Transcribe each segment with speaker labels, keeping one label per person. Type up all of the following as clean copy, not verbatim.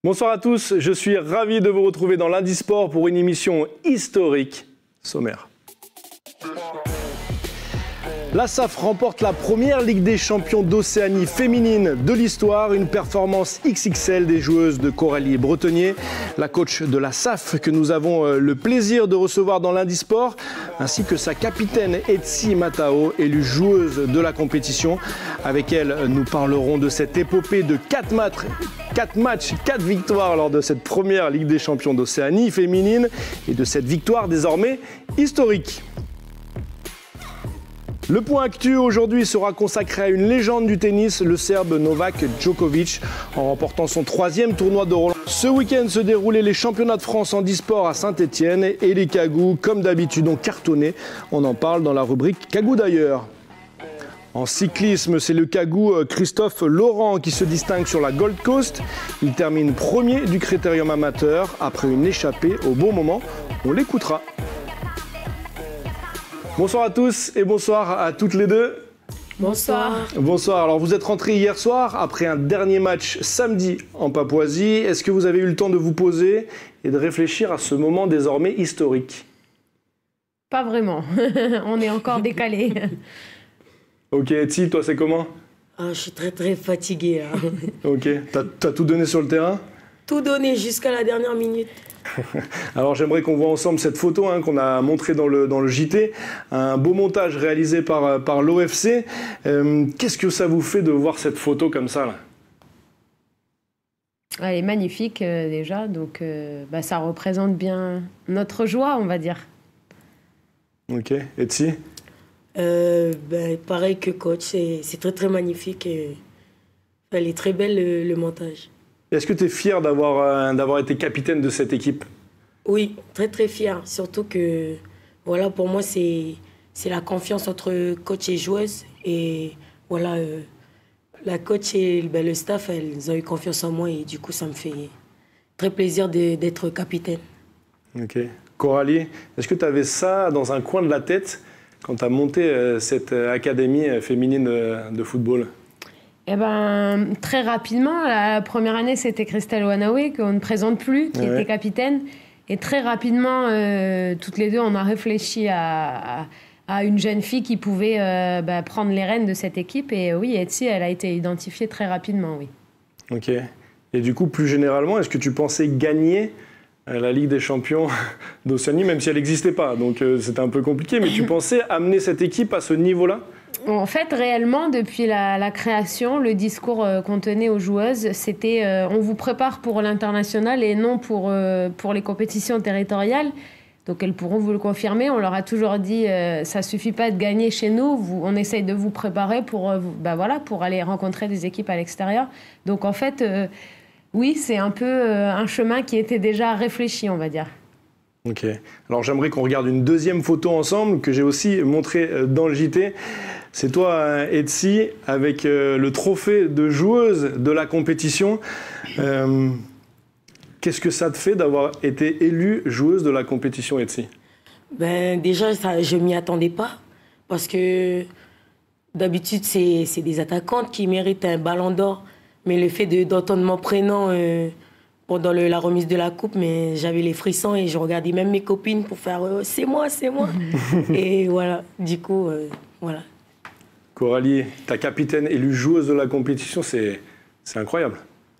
Speaker 1: Bonsoir à tous, je suis ravi de vous retrouver dans Lundi Sport pour une émission historique sommaire. La SAF remporte la première Ligue des champions d'Océanie féminine de l'histoire. Une performance XXL des joueuses de Coralie Bretonnier, la coach de la SAF que nous avons le plaisir de recevoir dans Lundi Sport, ainsi que sa capitaine Etsi Matao, élue joueuse de la compétition. Avec elle, nous parlerons de cette épopée de 4 matchs, 4 victoires lors de cette première Ligue des champions d'Océanie féminine et de cette victoire désormais historique. Le point actu aujourd'hui sera consacré à une légende du tennis, le Serbe Novak Djokovic, en remportant son 3e tournoi de Roland. Ce week-end se déroulaient les championnats de France en e-sport à Saint-Etienne et les Cagous, comme d'habitude, ont cartonné. On en parle dans la rubrique Cagou d'ailleurs. En cyclisme, c'est le Cagou Christophe Laurent qui se distingue sur la Gold Coast. Il termine premier du critérium amateur après une échappée au bon moment. On l'écoutera. Bonsoir à tous et bonsoir à toutes les deux.
Speaker 2: Bonsoir.
Speaker 1: Bonsoir. Alors vous êtes rentrés hier soir après un dernier match samedi en Papouasie. Est-ce que vous avez eu le temps de vous poser et de réfléchir à ce moment désormais historique?
Speaker 2: Pas vraiment. On est encore décalé.
Speaker 1: Ok, Etsi, toi c'est comment?
Speaker 3: Je suis très fatiguée.
Speaker 1: Ok, t'as tout donné sur le terrain?
Speaker 3: Tout donné jusqu'à la dernière minute.
Speaker 1: Alors j'aimerais qu'on voit ensemble cette photo qu'on a montrée dans le JT, un beau montage réalisé par l'OFC. Qu'est-ce que ça vous fait de voir cette photo comme ça là?
Speaker 2: Elle est magnifique déjà, donc ça représente bien notre joie, on va dire.
Speaker 1: Ok, Etsi?
Speaker 3: Pareil que coach, c'est très magnifique. Elle est très belle le montage.
Speaker 1: Est-ce que tu es fier d'avoir été capitaine de cette équipe?
Speaker 3: Oui, très fier. Surtout que, voilà, pour moi, c'est la confiance entre coach et joueuse. Et voilà, la coach et le staff, elles ont eu confiance en moi. Et du coup, ça me fait très plaisir d'être capitaine.
Speaker 1: Ok. Coralie, est-ce que tu avais ça dans un coin de la tête quand tu as monté cette académie féminine de football?
Speaker 2: Très rapidement, la première année, c'était Christelle Wanawe, qu'on ne présente plus, qui était capitaine. Et très rapidement, toutes les deux, on a réfléchi à une jeune fille qui pouvait prendre les rênes de cette équipe. Et oui, Etsi, elle a été identifiée très rapidement, oui.
Speaker 1: Ok. Et du coup, plus généralement, est-ce que tu pensais gagner la Ligue des champions d'Océanie, même si elle n'existait pas? Donc c'était un peu compliqué, mais tu pensais amener cette équipe à ce niveau-là?
Speaker 2: En fait, réellement, depuis la création, le discours qu'on tenait aux joueuses, c'était on vous prépare pour l'international et non pour les compétitions territoriales. Donc, elles pourront vous le confirmer. On leur a toujours dit ça ne suffit pas de gagner chez nous. On essaye de vous préparer pour aller rencontrer des équipes à l'extérieur. Donc, en fait, oui, c'est un peu un chemin qui était déjà réfléchi, on va dire.
Speaker 1: Ok. Alors, j'aimerais qu'on regarde une deuxième photo ensemble que j'ai aussi montrée dans le JT. C'est toi, Etsi, avec le trophée de joueuse de la compétition. Qu'est-ce que ça te fait d'avoir été élue joueuse de la compétition, Etsi?
Speaker 3: Déjà, je ne m'y attendais pas. Parce que d'habitude, c'est des attaquantes qui méritent un ballon d'or. Mais le fait d'entendre mon prénom pendant la remise de la coupe, mais j'avais les frissons et je regardais même mes copines pour faire c'est moi. Et voilà, du coup, voilà.
Speaker 1: Coralie, ta capitaine élue joueuse de la compétition, c'est incroyable.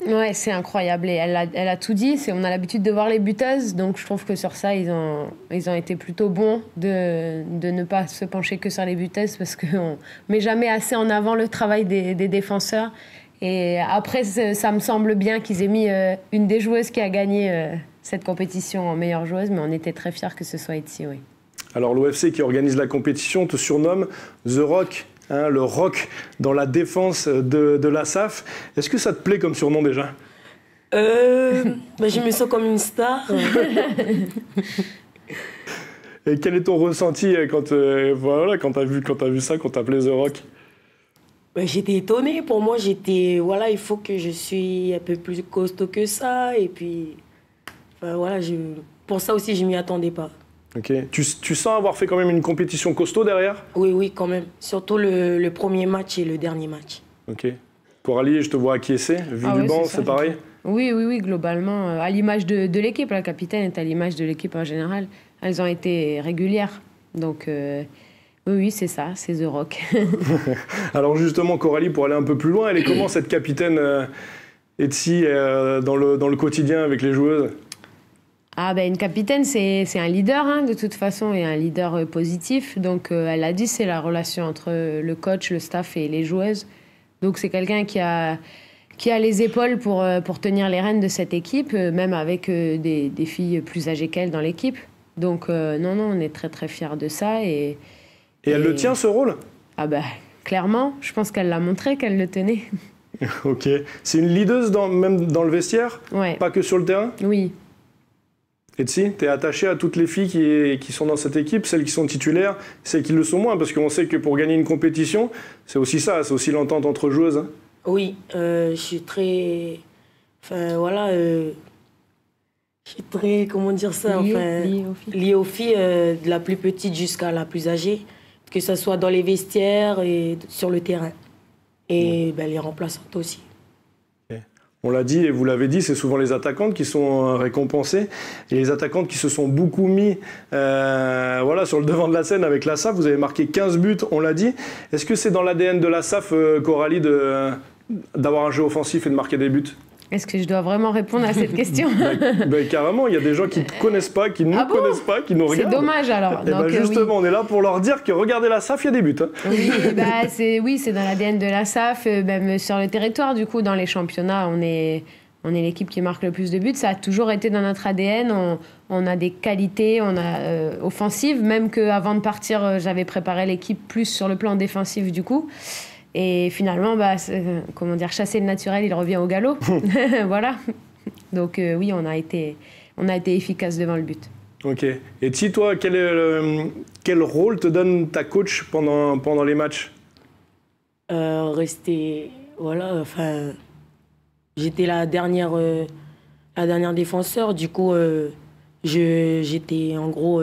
Speaker 2: Ouais, c'est incroyable. Et elle a tout dit. On a l'habitude de voir les buteuses, donc je trouve que sur ça, ils ont été plutôt bons de ne pas se pencher que sur les buteuses parce qu'on ne met jamais assez en avant le travail des défenseurs. Et après, ça me semble bien qu'ils aient mis une des joueuses qui a gagné cette compétition en meilleure joueuse, mais on était très fiers que ce soit Etsi, oui. Alors
Speaker 1: l'OFC qui organise la compétition te surnomme The Rock. Le rock dans la défense de la SAF. Est-ce que ça te plaît comme surnom déjà?
Speaker 3: Je me sens comme une star.
Speaker 1: Et quel est ton ressenti quand tu as vu ça, quand tu as appelé The Rock?
Speaker 3: J'étais étonnée. Pour moi, il faut que je suis un peu plus costaud que ça. Et puis, pour ça aussi, je ne m'y attendais pas.
Speaker 1: Ok. Tu sens avoir fait quand même une compétition costaud derrière?
Speaker 3: Oui, quand même. Surtout le premier match et le dernier match.
Speaker 1: Ok. Coralie, je te vois acquiescer. Vu du banc, c'est pareil?
Speaker 2: Oui, globalement. À l'image de l'équipe, la capitaine est à l'image de l'équipe en général. Elles ont été régulières. Donc... Oui, c'est ça, c'est The Rock.
Speaker 1: Alors justement, Coralie, pour aller un peu plus loin, elle est comment cette capitaine Etsi dans le quotidien avec les joueuses?
Speaker 2: Une capitaine, c'est un leader de toute façon, et un leader positif. Donc elle a dit, c'est la relation entre le coach, le staff et les joueuses. Donc c'est quelqu'un qui a les épaules pour tenir les rênes de cette équipe, même avec des filles plus âgées qu'elle dans l'équipe. Donc non, on est très très fiers de ça. Et elle
Speaker 1: le tient, ce rôle?
Speaker 2: Clairement, je pense qu'elle l'a montré qu'elle le tenait.
Speaker 1: Ok. C'est une leaduse même dans le vestiaire?
Speaker 2: Ouais.
Speaker 1: Pas que sur le terrain?
Speaker 2: Oui.
Speaker 1: Etsi, tu es attachée à toutes les filles qui sont dans cette équipe, celles qui sont titulaires, celles qui le sont moins, parce qu'on sait que pour gagner une compétition, c'est aussi ça, c'est aussi l'entente entre joueuses. Hein.
Speaker 3: Oui, je suis très... je suis très, comment dire ça, liée aux filles, de la plus petite jusqu'à la plus âgée, que ce soit dans les vestiaires et sur le terrain. Et les remplaçantes aussi.
Speaker 1: Okay. On l'a dit et vous l'avez dit, c'est souvent les attaquantes qui sont récompensées. Et les attaquantes qui se sont beaucoup mis sur le devant de la scène avec la SAF. Vous avez marqué 15 buts, on l'a dit. Est-ce que c'est dans l'ADN de la SAF, Coralie, d'avoir un jeu offensif et de marquer des buts?
Speaker 2: Est-ce que je dois vraiment répondre à cette question?
Speaker 1: Carrément, il y a des gens qui ne te connaissent pas, qui ne nous connaissent pas, qui nous regardent.
Speaker 2: C'est dommage alors.
Speaker 1: Donc, justement, on est là pour leur dire que regardez la SAF, il y a des buts. Hein.
Speaker 2: Oui, c'est dans l'ADN de la SAF, même sur le territoire. Du coup, dans les championnats, on est l'équipe qui marque le plus de buts. Ça a toujours été dans notre ADN. On a des qualités, offensives. Même qu'avant de partir, j'avais préparé l'équipe plus sur le plan défensif du coup. Et finalement, chasser le naturel, il revient au galop. Voilà. Donc oui, on a été efficace devant le but.
Speaker 1: Ok. Et si toi, quel rôle te donne ta coach pendant les matchs?
Speaker 3: Rester, j'étais la dernière défenseur. Du coup, j'étais en gros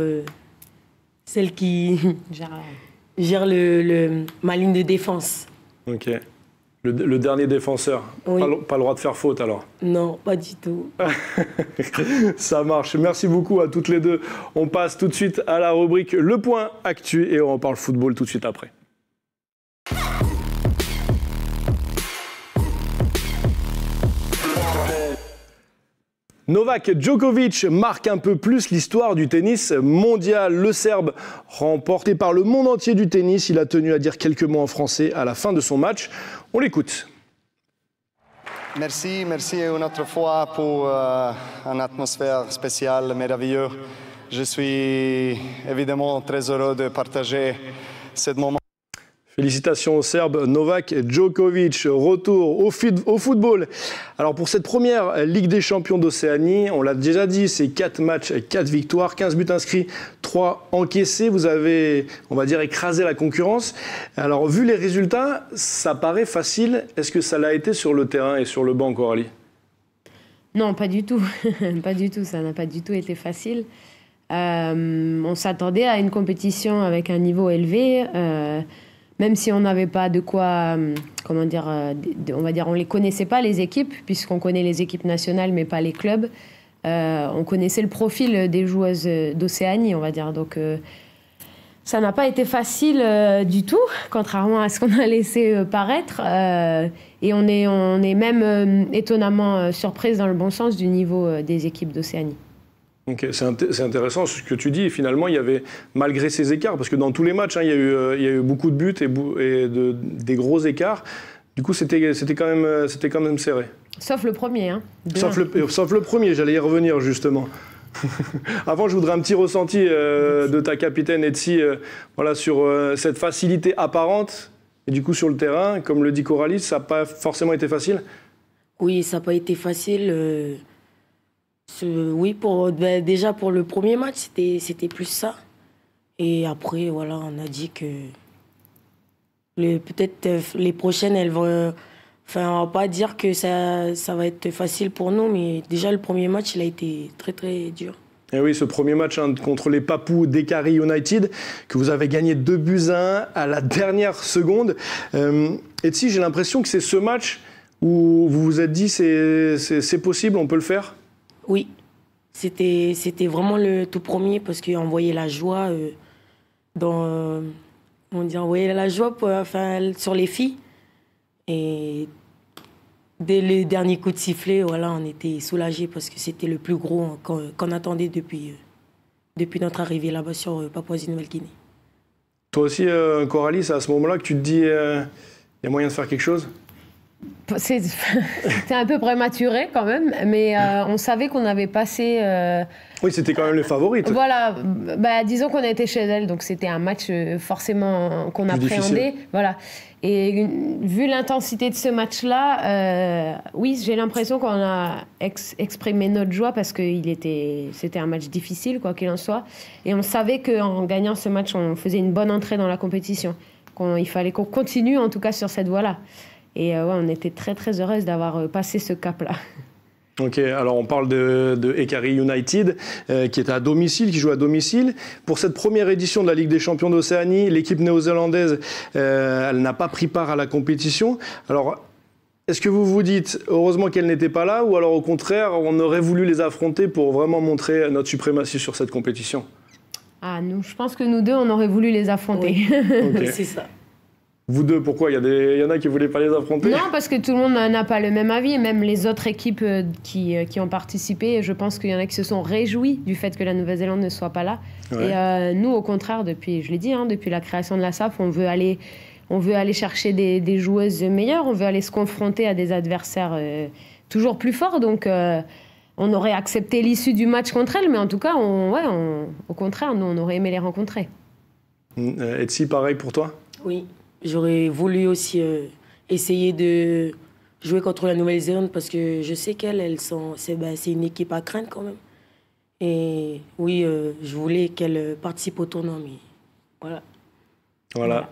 Speaker 3: celle qui gère ma ligne de défense.
Speaker 1: Ok. Le dernier défenseur. Oui. Pas le droit de faire faute alors?
Speaker 3: Non, pas du tout.
Speaker 1: Ça marche. Merci beaucoup à toutes les deux. On passe tout de suite à la rubrique Le Point Actu et on en parle football tout de suite après. Novak Djokovic marque un peu plus l'histoire du tennis mondial. Le Serbe, remporté par le monde entier du tennis, il a tenu à dire quelques mots en français à la fin de son match. On l'écoute.
Speaker 4: Merci une autre fois pour une atmosphère spéciale, merveilleuse. Je suis évidemment très heureux de partager ce moment.
Speaker 1: Félicitations au Serbe Novak Djokovic. Retour au football. Alors pour cette première Ligue des Champions d'Océanie, on l'a déjà dit, c'est 4 matchs, 4 victoires, 15 buts inscrits, 3 encaissés. Vous avez, on va dire, écrasé la concurrence. Alors vu les résultats, ça paraît facile. Est-ce que ça l'a été sur le terrain et sur le banc, Coralie?
Speaker 2: Non, pas du tout. Pas du tout. Ça n'a pas du tout été facile. On s'attendait à une compétition avec un niveau élevé. Même si on n'avait pas de quoi, on va dire, on les connaissait pas les équipes, puisqu'on connaît les équipes nationales, mais pas les clubs. On connaissait le profil des joueuses d'Océanie, on va dire. Donc, ça n'a pas été facile du tout, contrairement à ce qu'on a laissé paraître. Et on est même étonnamment surprise dans le bon sens du niveau des équipes d'Océanie.
Speaker 1: Okay, c'est intéressant ce que tu dis. Finalement, il y avait, malgré ces écarts, parce que dans tous les matchs, il y a eu beaucoup de buts et des gros écarts. Du coup, c'était quand même serré.
Speaker 2: Sauf le premier.
Speaker 1: Sauf le premier, j'allais y revenir justement. Avant, je voudrais un petit ressenti de ta capitaine Etsi sur cette facilité apparente. Et du coup, sur le terrain, comme le dit Coralie, ça n'a pas forcément été facile?
Speaker 3: Oui, ça n'a pas été facile. Oui, déjà pour le premier match, c'était plus ça. Et après, voilà, on a dit que peut-être les prochaines, elles vont... Enfin, on va pas dire que ça va être facile pour nous, mais déjà le premier match, il a été très très dur.
Speaker 1: Et oui, ce premier match contre les Papous d'Ekari United, que vous avez gagné 2-1 à la dernière seconde. Etsi, j'ai l'impression que c'est ce match où vous vous êtes dit c'est possible, on peut le faire?
Speaker 3: Oui, c'était vraiment le tout premier parce qu'on voyait la joie on voyait la joie sur les filles. Et dès le dernier coup de sifflet, voilà, on était soulagés parce que c'était le plus gros qu'on attendait depuis notre arrivée là-bas sur Papouasie-Nouvelle-Guinée.
Speaker 1: Toi aussi, Coralie, c'est à ce moment-là que tu te dis il y a moyen de faire quelque chose?
Speaker 2: C'est un peu prématuré quand même, mais on savait qu'on avait passé...
Speaker 1: Oui, c'était quand même les favorites.
Speaker 2: Voilà, disons qu'on a été chez elles, donc c'était un match forcément qu'on appréhendait. Voilà. Et vu l'intensité de ce match-là, oui, j'ai l'impression qu'on a exprimé notre joie parce que c'était un match difficile, quoi qu'il en soit. Et on savait qu'en gagnant ce match, on faisait une bonne entrée dans la compétition. Il fallait qu'on continue, en tout cas, sur cette voie-là. Et on était très, très heureuse d'avoir passé ce cap-là.
Speaker 1: Ok, alors on parle de Ekari United, qui est à domicile, qui joue à domicile. Pour cette première édition de la Ligue des Champions d'Océanie, l'équipe néo-zélandaise, elle n'a pas pris part à la compétition. Alors, est-ce que vous vous dites, heureusement qu'elle n'était pas là, ou alors au contraire, on aurait voulu les affronter pour vraiment montrer notre suprématie sur cette compétition?
Speaker 2: Je pense que nous deux, on aurait voulu les affronter.
Speaker 3: Oui. Okay. C'est ça.
Speaker 1: Vous deux, pourquoi? Il y en a qui ne voulaient pas les affronter?
Speaker 2: Non, parce que tout le monde n'a pas le même avis. Même les autres équipes qui ont participé, je pense qu'il y en a qui se sont réjouis du fait que la Nouvelle-Zélande ne soit pas là. Ouais. Et nous, au contraire, je l'ai dit, depuis la création de la SAF, on veut aller chercher des joueuses meilleures, on veut aller se confronter à des adversaires toujours plus forts. Donc, on aurait accepté l'issue du match contre elles, mais en tout cas, au contraire, nous, on aurait aimé les rencontrer.
Speaker 1: Etsi, pareil pour toi?
Speaker 3: Oui. J'aurais voulu aussi essayer de jouer contre la Nouvelle-Zélande parce que je sais c'est une équipe à craindre quand même. Et oui, je voulais qu'elle participe au tournoi, mais voilà.
Speaker 1: Voilà,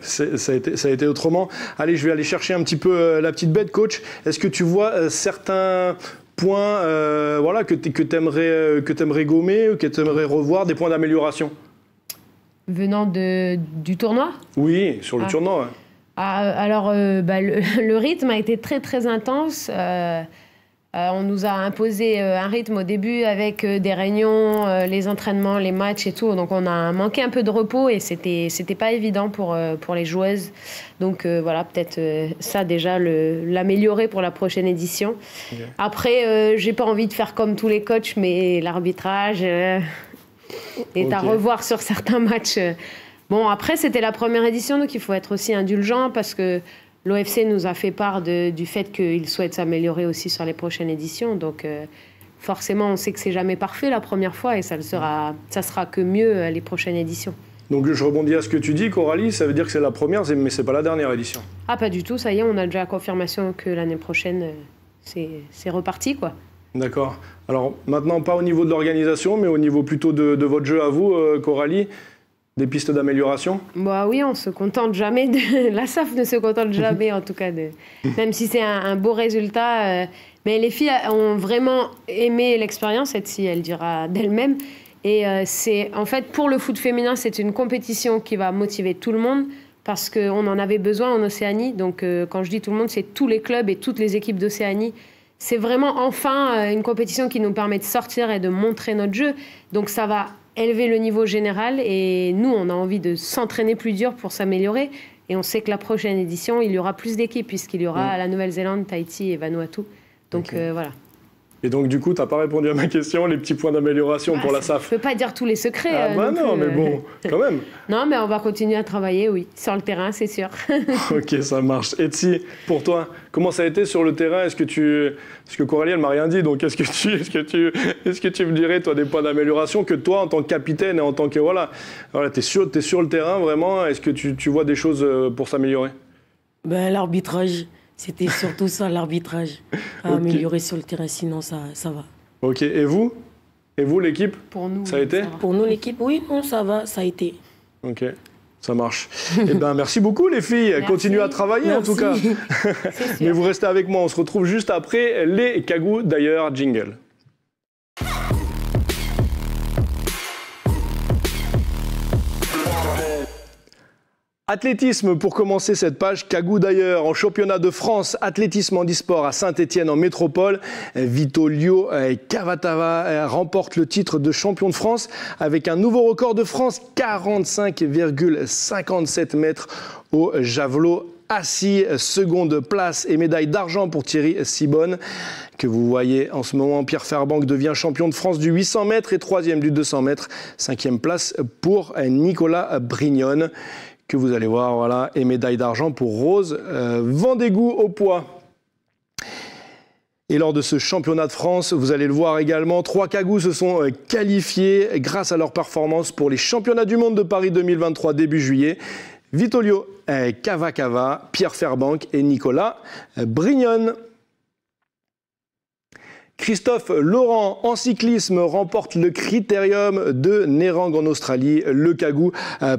Speaker 1: ça a été autrement. Allez, je vais aller chercher un petit peu la petite bête, coach. Est-ce que tu vois certains points que tu aimerais gommer, que tu aimerais revoir, des points d'amélioration?
Speaker 2: Venant du tournoi?
Speaker 1: Oui, sur le tournoi. Ouais.
Speaker 2: Alors, le rythme a été très, très intense. On nous a imposé un rythme au début avec des réunions, les entraînements, les matchs et tout. Donc, on a manqué un peu de repos et c'était pas évident pour les joueuses. Donc, voilà, peut-être ça déjà, l'améliorer pour la prochaine édition. Okay. Après, j'ai pas envie de faire comme tous les coachs, mais l'arbitrage... est à revoir sur certains matchs. Bon, après, c'était la première édition, donc il faut être aussi indulgent parce que l'OFC nous a fait part du fait qu'il souhaite s'améliorer aussi sur les prochaines éditions. Donc, forcément, on sait que c'est jamais parfait la première fois et ça sera que mieux les prochaines éditions.
Speaker 1: Donc, je rebondis à ce que tu dis, Coralie, ça veut dire que c'est la première, mais c'est pas la dernière édition?
Speaker 2: Ah, pas du tout, ça y est, on a déjà la confirmation que l'année prochaine, c'est reparti, quoi.
Speaker 1: D'accord. Alors maintenant, pas au niveau de l'organisation, mais au niveau plutôt de votre jeu à vous, Coralie, des pistes d'amélioration?
Speaker 2: Bah oui, on se contente jamais. La SAF ne se contente jamais, en tout cas, même si c'est un beau résultat. Mais les filles ont vraiment aimé l'expérience, si elle dira d'elle-même. Et c'est en fait, pour le foot féminin, c'est une compétition qui va motiver tout le monde parce qu'on en avait besoin en Océanie. Donc quand je dis tout le monde, c'est tous les clubs et toutes les équipes d'Océanie. C'est vraiment enfin une compétition qui nous permet de sortir et de montrer notre jeu. Donc ça va élever le niveau général et nous, on a envie de s'entraîner plus dur pour s'améliorer. Et on sait que la prochaine édition, il y aura plus d'équipes puisqu'il y aura la Nouvelle-Zélande, Tahiti et Vanuatu. Donc voilà.
Speaker 1: Et donc du coup, tu n'as pas répondu à ma question, les petits points d'amélioration pour la SAF?
Speaker 2: Je ne peux pas dire tous les secrets.
Speaker 1: Mais bon, quand même.
Speaker 2: Non, mais on va continuer à travailler, oui, sur le terrain, c'est sûr.
Speaker 1: Ok, ça marche. Etsi, pour toi, comment ça a été sur le terrain? Parce que Coralie, elle m'a rien dit, donc est-ce que tu me dirais, toi, des points d'amélioration que toi, en tant que capitaine et en tant que... Voilà, t'es sur le terrain, vraiment, est-ce que tu vois des choses pour s'améliorer?
Speaker 3: L'arbitrage. C'était surtout ça, l'arbitrage, à améliorer sur le terrain, sinon ça va.
Speaker 1: Ok, et vous? Et vous, l'équipe?
Speaker 2: Pour nous,
Speaker 1: ça a été?
Speaker 3: Pour nous, l'équipe, oui, non, ça va, ça a été.
Speaker 1: Ok, ça marche. Eh ben, merci beaucoup les filles.
Speaker 2: Merci.
Speaker 1: Continuez à travailler en tout cas. Mais vous restez avec moi, on se retrouve juste après les Cagous d'ailleurs, jingle. Athlétisme pour commencer cette page, Cagou d'ailleurs, en championnat de France, athlétisme handisport à Saint-Étienne en métropole. Vitolio Cavatava remporte le titre de champion de France avec un nouveau record de France, 45,57 mètres au javelot assis. Seconde place et médaille d'argent pour Thierry Sibonne, que vous voyez en ce moment. Pierre Fairbank devient champion de France du 800 mètres et troisième du 200 mètres. Cinquième place pour Nicolas Brignone, que vous allez voir, voilà, et médaille d'argent pour Rose Vendégou au poids. Et lors de ce championnat de France, vous allez le voir également, 3 Cagous se sont qualifiés grâce à leur performance pour les championnats du monde de Paris 2023 début juillet. Vitolio Cavacava, Pierre Fairbank et Nicolas Brignone. Christophe Laurent, en cyclisme, remporte le Critérium de Nerang en Australie. Le Cagou,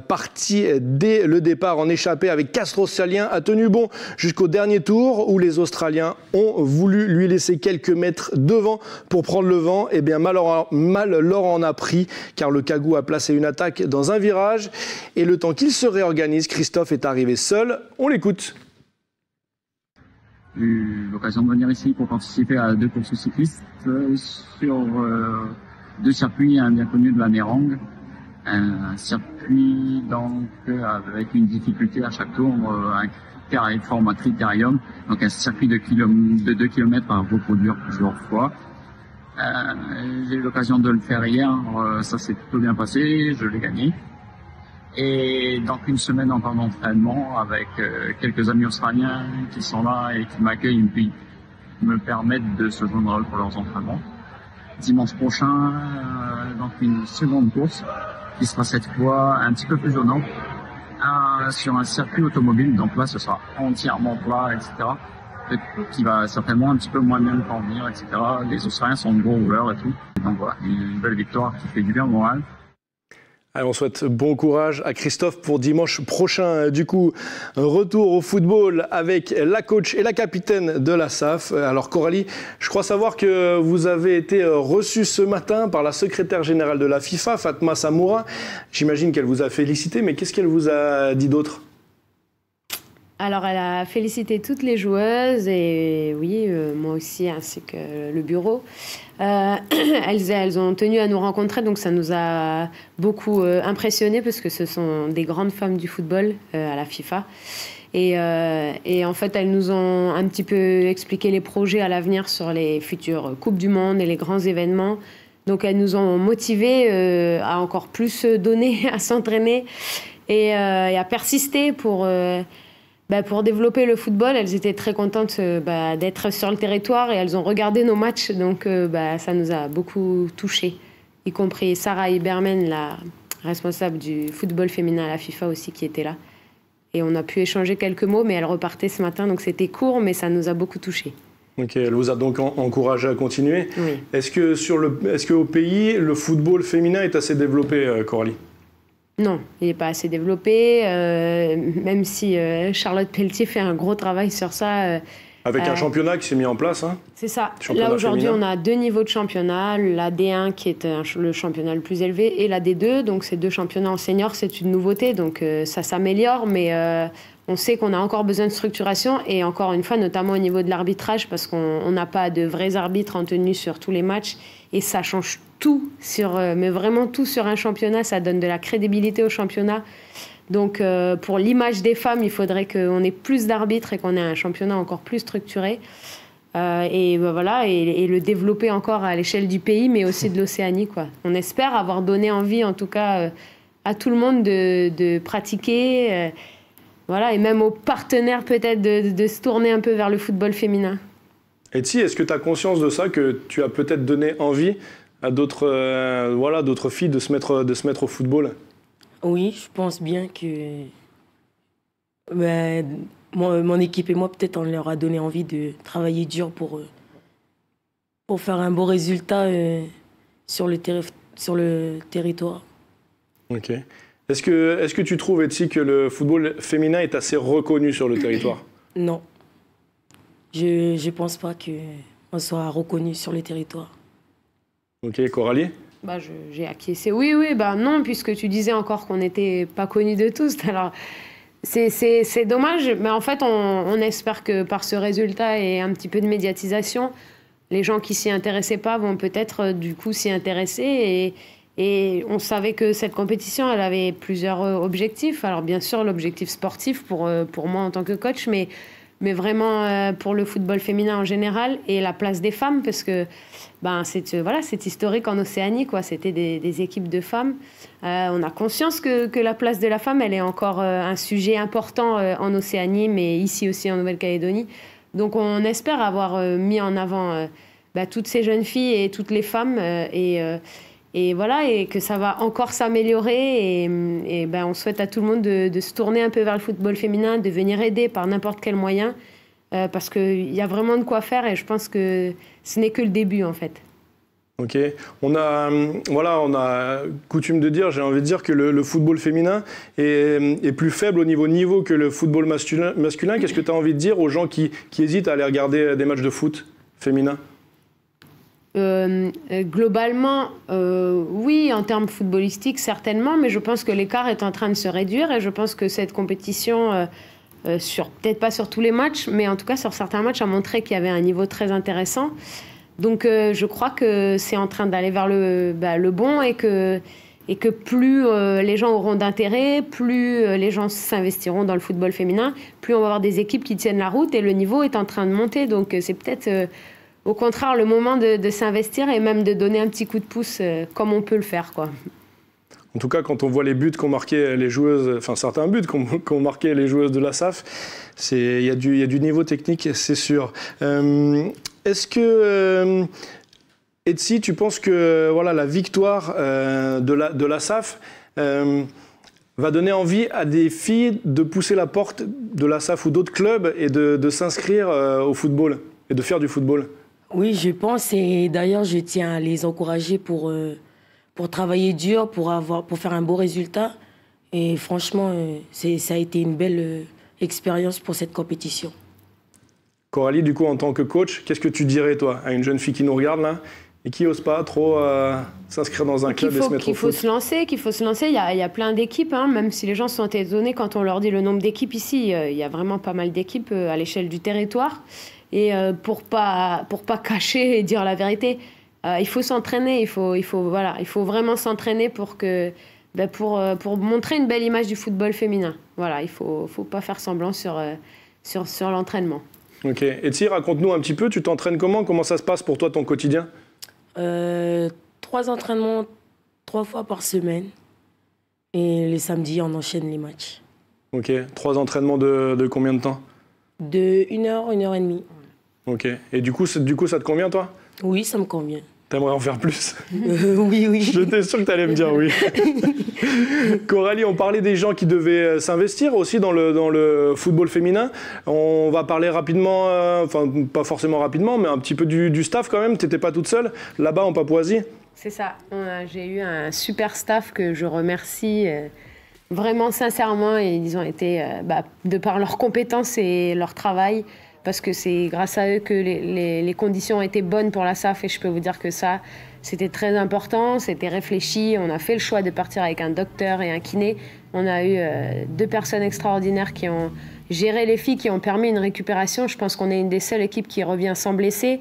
Speaker 1: parti dès le départ en échappée avec Castro Salien, a tenu bon jusqu'au dernier tour où les Australiens ont voulu lui laisser quelques mètres devant pour prendre le vent. Eh bien, mal leur en a pris car le Cagou a placé une attaque dans un virage et le temps qu'il se réorganise, Christophe est arrivé seul. On l'écoute.
Speaker 5: J'ai eu l'occasion de venir ici pour participer à 2 courses cyclistes sur 2 circuits, un bien connu de la Nerang, un circuit donc avec une difficulté à chaque tour, un format critérium, donc un circuit de 2 km à reproduire plusieurs fois. J'ai eu l'occasion de le faire hier, ça s'est plutôt bien passé, je l'ai gagné. Et donc une semaine encore d'entraînement avec quelques amis australiens qui sont là et qui m'accueillent et puis me permettent de se joindre pour leurs entraînements. Dimanche prochain, donc une seconde course qui sera cette fois un petit peu plus au nord, sur un circuit automobile. Donc là, ce sera entièrement plat, etc. Qui va certainement un petit peu moins bien convenir, etc. Les Australiens sont de gros rouleurs et tout. Et donc voilà, une belle victoire qui fait du bien au moral.
Speaker 1: Allez, on souhaite bon courage à Christophe pour dimanche prochain. Du coup, retour au football avec la coach et la capitaine de la SAF. Alors Coralie, je crois savoir que vous avez été reçue ce matin par la secrétaire générale de la FIFA, Fatma Samoura. J'imagine qu'elle vous a félicité, mais qu'est-ce qu'elle vous a dit d'autre ?
Speaker 2: Alors, elle a félicité toutes les joueuses et oui, moi aussi, ainsi que le bureau. Elles ont tenu à nous rencontrer, donc ça nous a beaucoup impressionnés parce que ce sont des grandes femmes du football à la FIFA. Et en fait, elles nous ont un petit peu expliqué les projets à l'avenir sur les futures Coupes du Monde et les grands événements. Donc, elles nous ont motivés à encore plus donner, à s'entraîner et à persister pour développer le football. Elles étaient très contentes d'être sur le territoire et elles ont regardé nos matchs. Donc, ça nous a beaucoup touchés, y compris Sarah Ibermen, la responsable du football féminin à la FIFA aussi, qui était là. Et on a pu échanger quelques mots, mais elle repartait ce matin. Donc, c'était court, mais ça nous a beaucoup touchés.
Speaker 1: Ok, elle vous a donc encouragé à continuer.
Speaker 2: Oui.
Speaker 1: Est-ce qu'au pays, le football féminin est assez développé, Coralie ?
Speaker 2: Non, il n'est pas assez développé, même si Charlotte Pelletier fait un gros travail sur ça.
Speaker 1: Avec un championnat qui s'est mis en place, hein ?
Speaker 2: C'est ça.
Speaker 1: Championnat
Speaker 2: Là, aujourd'hui,
Speaker 1: féminin.
Speaker 2: on a 2 niveaux de championnat, la D1 qui est le championnat le plus élevé et la D2. Donc, ces 2 championnats en senior, c'est une nouveauté. Donc, ça s'améliore, mais on sait qu'on a encore besoin de structuration. Et encore une fois, notamment au niveau de l'arbitrage, parce qu'on n'a pas de vrais arbitres en tenue sur tous les matchs. Et ça change tout, mais vraiment tout sur un championnat. Ça donne de la crédibilité au championnat. Donc, pour l'image des femmes, il faudrait qu'on ait plus d'arbitres et qu'on ait un championnat encore plus structuré. Et le développer encore à l'échelle du pays, mais aussi de l'Océanie, quoi. On espère avoir donné envie, en tout cas, à tout le monde de pratiquer. Et même aux partenaires, peut-être, de se tourner un peu vers le football féminin.
Speaker 1: Etsy, est-ce que tu as conscience de ça, que tu as peut-être donné envie à d'autres filles de se mettre au football ?
Speaker 3: Oui, je pense bien que mon équipe et moi, peut-être, on leur a donné envie de travailler dur pour faire un beau résultat sur le territoire.
Speaker 1: Ok. Est-ce que tu trouves, Etsi, que le football féminin est assez reconnu sur le territoire?
Speaker 3: Non. Je ne pense pas qu'on soit reconnu sur le territoire.
Speaker 1: Ok, Coralie?
Speaker 2: Bah, j'ai acquiescé. Oui, non, puisque tu disais encore qu'on n'était pas connus de tous. Alors, c'est dommage, mais en fait, on espère que par ce résultat et un petit peu de médiatisation, les gens qui s'y intéressaient pas vont peut-être du coup s'y intéresser. Et on savait que cette compétition, elle avait plusieurs objectifs. Alors bien sûr, l'objectif sportif pour moi en tant que coach, mais vraiment pour le football féminin en général et la place des femmes, parce que c'est historique en Océanie, quoi. C'était des équipes de femmes. On a conscience que la place de la femme, elle est encore un sujet important en Océanie, mais ici aussi en Nouvelle-Calédonie. Donc on espère avoir mis en avant toutes ces jeunes filles et toutes les femmes et que ça va encore s'améliorer et on souhaite à tout le monde de se tourner un peu vers le football féminin, de venir aider par n'importe quel moyen parce qu'il y a vraiment de quoi faire et je pense que ce n'est que le début en fait.
Speaker 1: Ok, on a coutume de dire, j'ai envie de dire que le football féminin est plus faible au niveau que le football masculin. Qu'est-ce que tu as envie de dire aux gens qui hésitent à aller regarder des matchs de foot féminin?
Speaker 2: Globalement, oui, en termes footballistiques, certainement, mais je pense que l'écart est en train de se réduire et je pense que cette compétition, peut-être pas sur tous les matchs, mais en tout cas sur certains matchs, a montré qu'il y avait un niveau très intéressant. Donc je crois que c'est en train d'aller vers le bon et que plus les gens auront d'intérêt, plus les gens s'investiront dans le football féminin, plus on va avoir des équipes qui tiennent la route et le niveau est en train de monter. Donc c'est peut-être au contraire le moment de s'investir et même de donner un petit coup de pouce comme on peut le faire, quoi.
Speaker 1: En tout cas, quand on voit les buts qu'ont marqué les joueuses, enfin certains buts qu'ont marqué les joueuses de la SAF, il y a du niveau technique, c'est sûr. Est-ce que, Etsi, tu penses que la victoire de la SAF va donner envie à des filles de pousser la porte de la SAF ou d'autres clubs et de s'inscrire au football et de faire du football?
Speaker 3: Oui, je pense et d'ailleurs je tiens à les encourager pour travailler dur, pour faire un beau résultat. Et franchement, ça a été une belle expérience pour cette compétition.
Speaker 1: Coralie, du coup, en tant que coach, qu'est-ce que tu dirais, toi, à une jeune fille qui nous regarde là et qui n'ose pas trop s'inscrire dans un club et se mettre au foot? Qu'il faut
Speaker 2: se lancer. Il y a plein d'équipes, hein, même si les gens sont étonnés quand on leur dit le nombre d'équipes ici. Il y a vraiment pas mal d'équipes à l'échelle du territoire. Et pour pas cacher et dire la vérité, il faut s'entraîner. Il faut vraiment s'entraîner pour montrer une belle image du football féminin. Voilà, il faut pas faire semblant sur l'entraînement.
Speaker 1: Ok. Etsi, raconte-nous un petit peu, tu t'entraînes comment ça se passe pour toi, ton quotidien?
Speaker 3: 3 entraînements, 3 fois par semaine. Et les samedis, on enchaîne les matchs.
Speaker 1: Ok. 3 entraînements de combien de temps?
Speaker 3: De 1 heure, 1 heure et demie.
Speaker 1: Ok. Et du coup, ça te convient, toi?
Speaker 3: Oui, ça me convient.
Speaker 1: T'aimerais en faire plus?
Speaker 3: Oui.
Speaker 1: J'étais sûr que t'allais me dire oui. Coralie, on parlait des gens qui devaient s'investir aussi dans le football féminin. On va parler rapidement, pas forcément rapidement, mais un petit peu du staff quand même. T'étais pas toute seule là-bas en Papouasie?
Speaker 2: C'est ça. J'ai eu un super staff que je remercie vraiment sincèrement. Et ils ont été, de par leurs compétences et leur travail, parce que c'est grâce à eux que les conditions ont été bonnes pour la SAF et je peux vous dire que ça, c'était très important, c'était réfléchi. On a fait le choix de partir avec un docteur et un kiné. On a eu 2 personnes extraordinaires qui ont géré les filles, qui ont permis une récupération. Je pense qu'on est une des seules équipes qui revient sans blesser.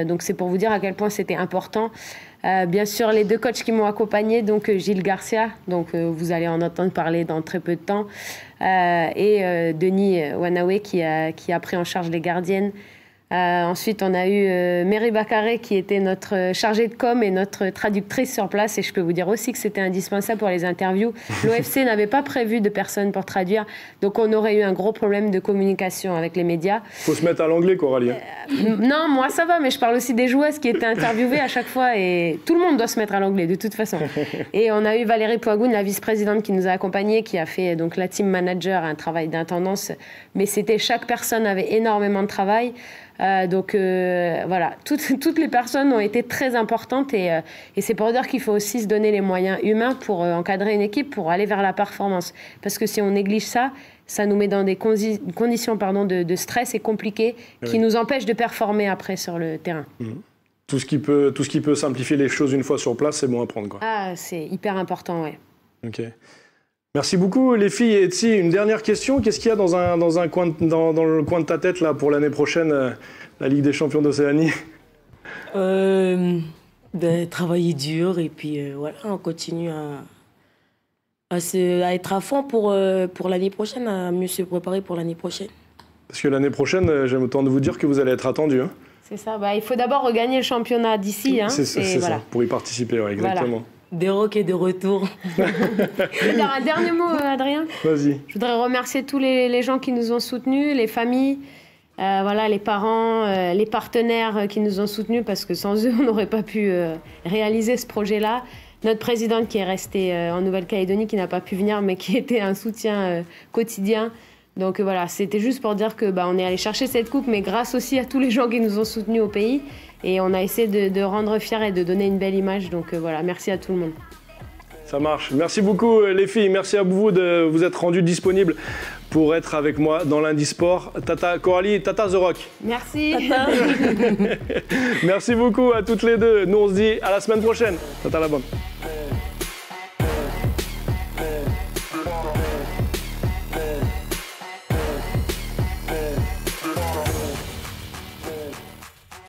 Speaker 2: Donc c'est pour vous dire à quel point c'était important. Bien sûr, les 2 coachs qui m'ont accompagnée, donc Gilles Garcia, donc vous allez en entendre parler dans très peu de temps, et Denis Wanawe qui a pris en charge les gardiennes. Ensuite, on a eu Mary Bacaré qui était notre chargée de com et notre traductrice sur place. Et je peux vous dire aussi que c'était indispensable pour les interviews. L'OFC n'avait pas prévu de personne pour traduire. Donc, on aurait eu un gros problème de communication avec les médias.
Speaker 1: Faut se mettre à l'anglais, Coralie.
Speaker 2: Non, moi, ça va. Mais je parle aussi des joueuses qui étaient interviewées à chaque fois. Et tout le monde doit se mettre à l'anglais, de toute façon. Et on a eu Valérie Poigoun, la vice-présidente, qui nous a accompagnés, qui a fait donc la team manager, un travail d'intendance. Mais chaque personne avait énormément de travail. Donc voilà, toutes les personnes ont été très importantes et c'est pour dire qu'il faut aussi se donner les moyens humains pour encadrer une équipe, pour aller vers la performance. Parce que si on néglige ça, ça nous met dans des conditions de stress et compliquées qui nous empêchent de performer après sur le terrain.
Speaker 1: Tout ce qui peut simplifier les choses une fois sur place, c'est bon à prendre, quoi.
Speaker 2: Ah, c'est hyper important, ouais.
Speaker 1: Ok. Merci beaucoup les filles. Et Etsi, une dernière question. Qu'est-ce qu'il y a dans le coin de ta tête là, pour l'année prochaine, la Ligue des champions d'Océanie?
Speaker 3: Travailler dur et puis voilà, on continue à être à fond pour l'année prochaine, à mieux se préparer pour l'année prochaine.
Speaker 1: Parce que l'année prochaine, j'aime autant de vous dire que vous allez être attendus. Hein.
Speaker 2: C'est ça. Il faut d'abord regagner le championnat d'ici. Hein,
Speaker 1: c'est voilà. Ça, pour y participer, ouais, exactement. Voilà.
Speaker 3: Des rocs et de retour.
Speaker 2: Un dernier mot, Adrien.
Speaker 1: Vas-y.
Speaker 2: Je voudrais remercier tous les gens qui nous ont soutenus, les familles, les parents, les partenaires qui nous ont soutenus, parce que sans eux, on n'aurait pas pu réaliser ce projet-là. Notre présidente qui est restée en Nouvelle-Calédonie, qui n'a pas pu venir, mais qui était un soutien quotidien. Donc voilà, c'était juste pour dire que on est allé chercher cette coupe, mais grâce aussi à tous les gens qui nous ont soutenus au pays. Et on a essayé de rendre fiers et de donner une belle image. Donc voilà, merci à tout le monde.
Speaker 1: Ça marche. Merci beaucoup les filles. Merci à vous de vous être rendues disponibles pour être avec moi dans Lundi Sport. Tata Coralie, Tata The Rock.
Speaker 2: Merci.
Speaker 3: Tata.
Speaker 1: Merci beaucoup à toutes les deux. Nous on se dit à la semaine prochaine. Tata la bonne.